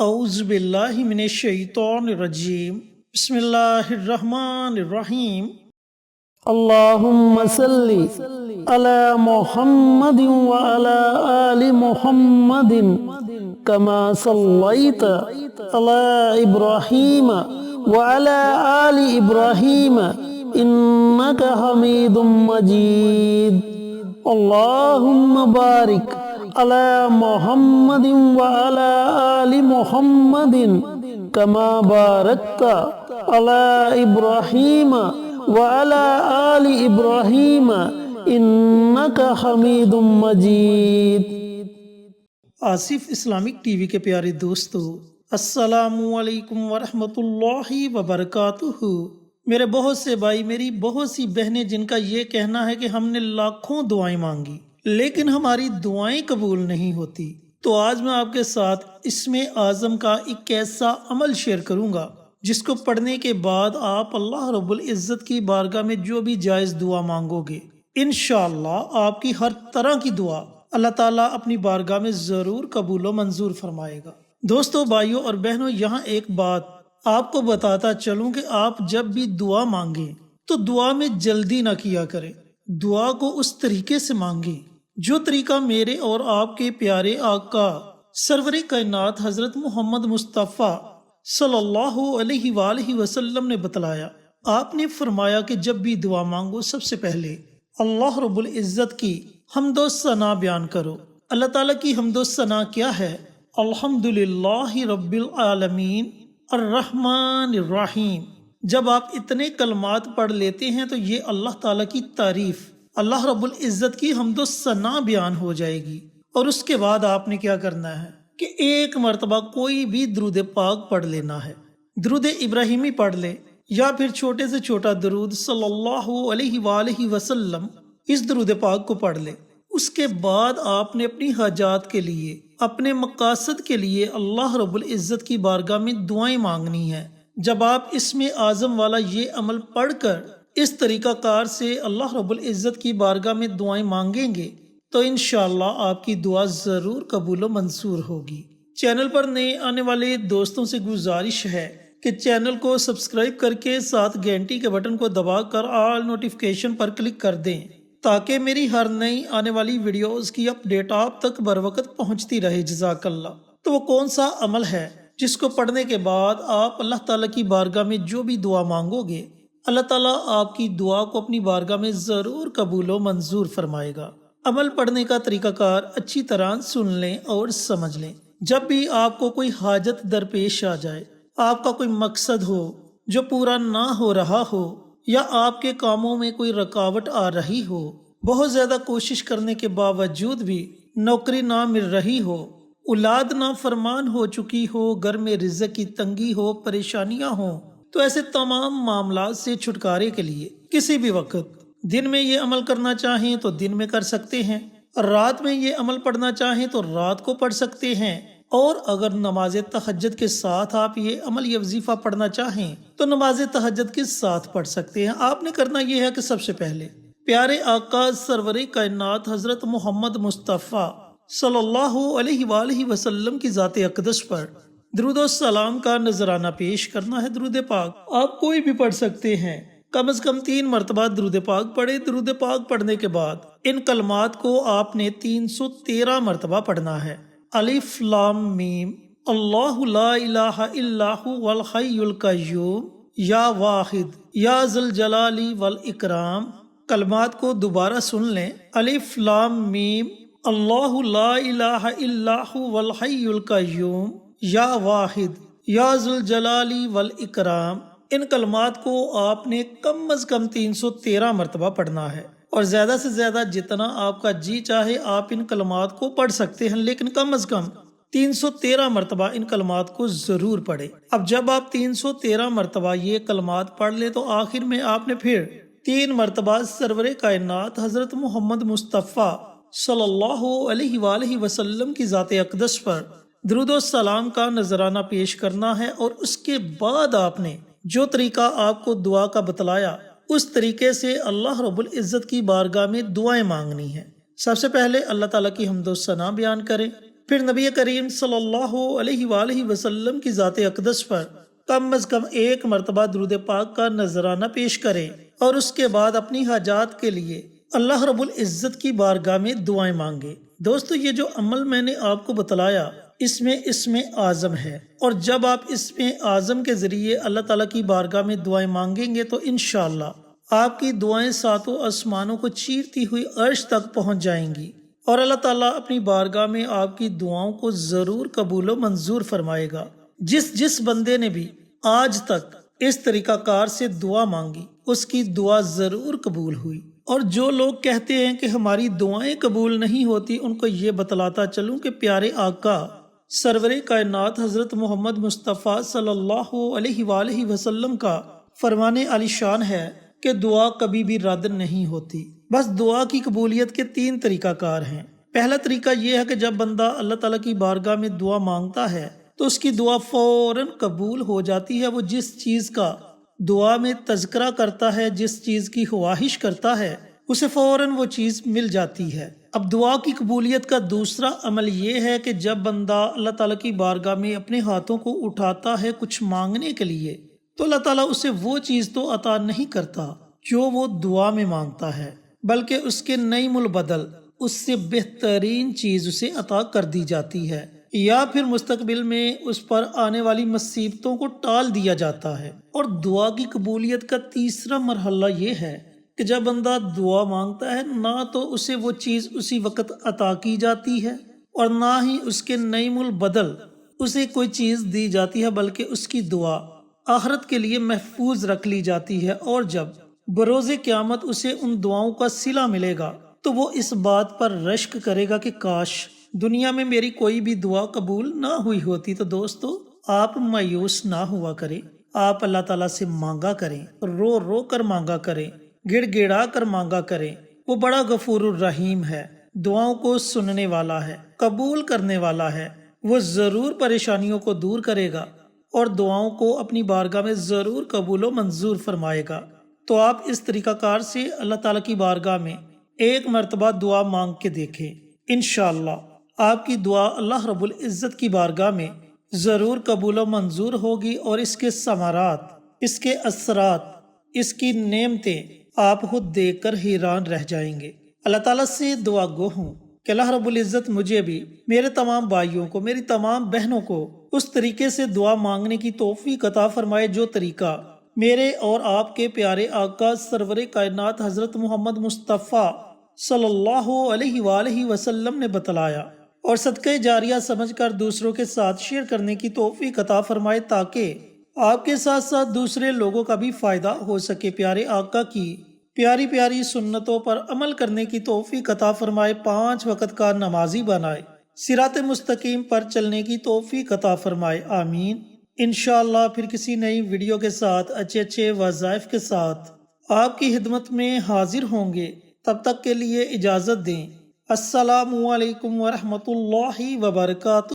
اعوذ باللہ من الشیطان الرجیم بسم اللہ الرحمن الرحیم اللهم صل على محمد وعلى آل محمد كما صليت على إبراهيم وعلى آل إبراهيم إنك حميد مجيد اللهم بارك على محمد وعلى آل محمد كما باركت على إبراهيم وعلى آل إبراهيم إنك حميد مجيد۔ آصف اسلامک ٹی وی کے پیارے دوستو، السلام علیکم ورحمۃ اللہ وبرکاتہ۔ میرے بہت سے بھائی، میری بہت سی بہنیں جن کا یہ کہنا ہے کہ ہم نے لاکھوں دعائیں مانگی لیکن ہماری دعائیں قبول نہیں ہوتی، تو آج میں آپ کے ساتھ اسم اعظم کا ایک ایسا عمل شیئر کروں گا جس کو پڑھنے کے بعد آپ اللہ رب العزت کی بارگاہ میں جو بھی جائز دعا مانگو گے، انشاءاللہ آپ کی ہر طرح کی دعا اللہ تعالیٰ اپنی بارگاہ میں ضرور قبول و منظور فرمائے گا۔ دوستو، بھائیوں اور بہنوں، یہاں ایک بات آپ کو بتاتا چلوں کہ آپ جب بھی دعا مانگیں تو دعا میں جلدی نہ کیا کریں، دعا کو اس طریقے سے مانگیں جو طریقہ میرے اور آپ کے پیارے آقا سرور کائنات حضرت محمد مصطفیٰ صلی اللہ علیہ وآلہ وسلم نے بتلایا۔ آپ نے فرمایا کہ جب بھی دعا مانگو سب سے پہلے اللہ رب العزت کی حمد و ثنا بیان کرو۔ اللہ تعالیٰ کی حمد و ثنا کیا ہے؟ الحمدللہ رب العالمین الرحمن الرحیم۔ جب آپ اتنے کلمات پڑھ لیتے ہیں تو یہ اللہ تعالیٰ کی تعریف، اللہ رب العزت کی حمد و ثنا بیان ہو جائے گی۔ اور اس کے بعد آپ نے کیا کرنا ہے کہ ایک مرتبہ کوئی بھی درود پاک پڑھ لینا ہے، درود ابراہیمی پڑھ لے یا پھر چھوٹے سے چھوٹا درود صلی اللہ علیہ وآلہ وسلم، اس درود پاک کو پڑھ لے۔ اس کے بعد آپ نے اپنی حاجات کے لیے، اپنے مقاصد کے لیے اللہ رب العزت کی بارگاہ میں دعائیں مانگنی ہیں۔ جب آپ اسم اعظم والا یہ عمل پڑھ کر اس طریقہ کار سے اللہ رب العزت کی بارگاہ میں دعائیں مانگیں گے تو انشاءاللہ آپ کی دعا ضرور قبول و منظور ہوگی۔ چینل پر نئے آنے والے دوستوں سے گزارش ہے کہ چینل کو سبسکرائب کر کے ساتھ گھنٹی کے بٹن کو دبا کر آل نوٹیفیکیشن پر کلک کر دیں تاکہ میری ہر نئی آنے والی ویڈیوز کی اپڈیٹ آپ تک بر وقت پہنچتی رہے۔ جزاک اللہ۔ تو وہ کون سا عمل ہے جس کو پڑھنے کے بعد آپ اللہ تعالیٰ کی بارگاہ میں جو بھی دعا مانگو گے، اللہ تعالیٰ آپ کی دعا کو اپنی بارگاہ میں ضرور قبول و منظور فرمائے گا؟ عمل پڑھنے کا طریقہ کار اچھی طرح سن لیں اور سمجھ لیں۔ جب بھی آپ کو کوئی حاجت درپیش آ جائے، آپ کا کوئی مقصد ہو جو پورا نہ ہو رہا ہو، یا آپ کے کاموں میں کوئی رکاوٹ آ رہی ہو، بہت زیادہ کوشش کرنے کے باوجود بھی نوکری نہ مل رہی ہو، اولاد نافرمان ہو چکی ہو، گھر میں رزق کی تنگی ہو، پریشانیاں ہوں، تو ایسے تمام معاملات سے چھٹکارے کے لیے کسی بھی وقت دن میں یہ عمل کرنا چاہیں تو دن میں کر سکتے ہیں، رات میں یہ عمل پڑھنا چاہیں تو رات کو پڑھ سکتے ہیں، اور اگر نماز تہجد کے ساتھ آپ یہ عمل یا وظیفہ پڑھنا چاہیں تو نماز تہجد کے ساتھ پڑھ سکتے ہیں۔ آپ نے کرنا یہ ہے کہ سب سے پہلے پیارے آقا سرور کائنات حضرت محمد مصطفیٰ صلی اللہ علیہ وآلہ وسلم کی ذات اقدس پر درود و سلام کا نذرانہ پیش کرنا ہے۔ درود پاک آپ کوئی بھی پڑھ سکتے ہیں، کم از کم 3 مرتبہ درود پاک پڑھے۔ درود پاک پڑھنے کے بعد ان کلمات کو آپ نے 313 مرتبہ پڑھنا ہے۔ الف لام میم اللہ لا الہ الا هو الحی القیوم یا واحد یا ذی الجلال والاکرام۔ کلمات کو دوبارہ سن لیں۔ الف لام میم اللہ لا الہ الا هو الحی القیوم یا واحد یا ذی الجلال والاکرام۔ ان کلمات کو آپ نے کم از کم 313 مرتبہ پڑھنا ہے، اور زیادہ سے زیادہ جتنا آپ کا جی چاہے آپ ان کلمات کو پڑھ سکتے ہیں، لیکن کم از کم 313 مرتبہ ان کلمات کو ضرور پڑھیں۔ اب جب آپ 313 مرتبہ یہ کلمات پڑھ لیں تو آخر میں آپ نے پھر 3 مرتبہ سرور کائنات حضرت محمد مصطفیٰ صلی اللہ علیہ وآلہ وسلم کی ذات اقدس پر درود و سلام کا نذرانہ پیش کرنا ہے، اور اس کے بعد آپ نے جو طریقہ آپ کو دعا کا بتلایا اس طریقے سے اللہ رب العزت کی بارگاہ میں دعائیں مانگنی ہیں۔ سب سے پہلے اللہ تعالیٰ کی حمد و ثنا بیان کریں، پھر نبی کریم صلی اللہ علیہ وآلہ وسلم کی ذات اقدس پر کم از کم 1 مرتبہ درود پاک کا نذرانہ پیش کریں اور اس کے بعد اپنی حاجات کے لیے اللہ رب العزت کی بارگاہ میں دعائیں مانگے۔ دوستو، یہ جو عمل میں نے آپ کو بتلایا اس میں اعظم ہے، اور جب آپ اسم اعظم کے ذریعے اللہ تعالیٰ کی بارگاہ میں دعائیں مانگیں گے تو انشاءاللہ آپ کی دعائیں 7 آسمانوں کو چیرتی ہوئی عرش تک پہنچ جائیں گی، اور اللہ تعالیٰ اپنی بارگاہ میں آپ کی دعاؤں کو ضرور قبول و منظور فرمائے گا۔ جس بندے نے بھی آج تک اس طریقہ کار سے دعا مانگی اس کی دعا ضرور قبول ہوئی۔ اور جو لوگ کہتے ہیں کہ ہماری دعائیں قبول نہیں ہوتی، ان کو یہ بتلاتا چلوں کہ پیارے آقا سرور کائنات حضرت محمد مصطفیٰ صلی اللہ علیہ وآلہ وسلم کا فرمان عالی شان ہے کہ دعا کبھی بھی رد نہیں ہوتی۔ بس دعا کی قبولیت کے 3 طریقہ کار ہیں۔ پہلا طریقہ یہ ہے کہ جب بندہ اللہ تعالیٰ کی بارگاہ میں دعا مانگتا ہے تو اس کی دعا فوراً قبول ہو جاتی ہے۔ وہ جس چیز کا دعا میں تذکرہ کرتا ہے، جس چیز کی خواہش کرتا ہے، اسے فوراً وہ چیز مل جاتی ہے۔ اب دعا کی قبولیت کا دوسرا عمل یہ ہے کہ جب بندہ اللہ تعالیٰ کی بارگاہ میں اپنے ہاتھوں کو اٹھاتا ہے کچھ مانگنے کے لیے، تو اللہ تعالیٰ اسے وہ چیز تو عطا نہیں کرتا جو وہ دعا میں مانگتا ہے، بلکہ اس کے نعیم البدل، اس سے بہترین چیز اسے عطا کر دی جاتی ہے، یا پھر مستقبل میں اس پر آنے والی مصیبتوں کو ٹال دیا جاتا ہے۔ اور دعا کی قبولیت کا تیسرا مرحلہ یہ ہے کہ جب بندہ دعا مانگتا ہے نہ تو اسے وہ چیز اسی وقت عطا کی جاتی ہے اور نہ ہی اس کے نعیم البدل اسے کوئی چیز دی جاتی ہے، بلکہ اس کی دعا آخرت کے لیے محفوظ رکھ لی جاتی ہے، اور جب بروز قیامت اسے ان دعاؤں کا صلہ ملے گا تو وہ اس بات پر رشک کرے گا کہ کاش دنیا میں میری کوئی بھی دعا قبول نہ ہوئی ہوتی۔ تو دوستو، آپ مایوس نہ ہوا کریں، آپ اللہ تعالیٰ سے مانگا کریں، رو رو کر مانگا کریں، گڑ گڑا کر مانگا کریں۔ وہ بڑا غفور الرحیم ہے، دعاؤں کو سننے والا ہے، قبول کرنے والا ہے۔ وہ ضرور پریشانیوں کو دور کرے گا اور دعاؤں کو اپنی بارگاہ میں ضرور قبول و منظور فرمائے گا۔ تو آپ اس طریقہ کار سے اللہ تعالیٰ کی بارگاہ میں 1 مرتبہ دعا مانگ کے دیکھیں، انشاءاللہ آپ کی دعا اللہ رب العزت کی بارگاہ میں ضرور قبول و منظور ہوگی، اور اس کے ثمرات، اس کے اثرات، اس کی نعمتیں آپ خود دیکھ کر حیران رہ جائیں گے۔ اللہ تعالیٰ سے دعا گو ہوں کہ اللہ رب العزت مجھے بھی، میرے تمام بھائیوں کو، میری تمام بہنوں کو اس طریقے سے دعا مانگنے کی توفیق عطا فرمائے جو طریقہ میرے اور آپ کے پیارے آقا سرور کائنات حضرت محمد مصطفیٰ صلی اللہ علیہ وآلہ وسلم نے بتلایا، اور صدقہ جاریہ سمجھ کر دوسروں کے ساتھ شیئر کرنے کی توفیق عطا فرمائے تاکہ آپ کے ساتھ ساتھ دوسرے لوگوں کا بھی فائدہ ہو سکے۔ پیارے آقا کی پیاری پیاری سنتوں پر عمل کرنے کی توفیق عطا فرمائے، 5 وقت کا نمازی بنائے، صراط مستقیم پر چلنے کی توفیق عطا فرمائے، آمین۔ انشاءاللہ پھر کسی نئی ویڈیو کے ساتھ اچھے وظائف کے ساتھ آپ کی خدمت میں حاضر ہوں گے۔ تب تک کے لیے اجازت دیں۔ السلام علیکم ورحمۃ اللہ وبرکاتہ۔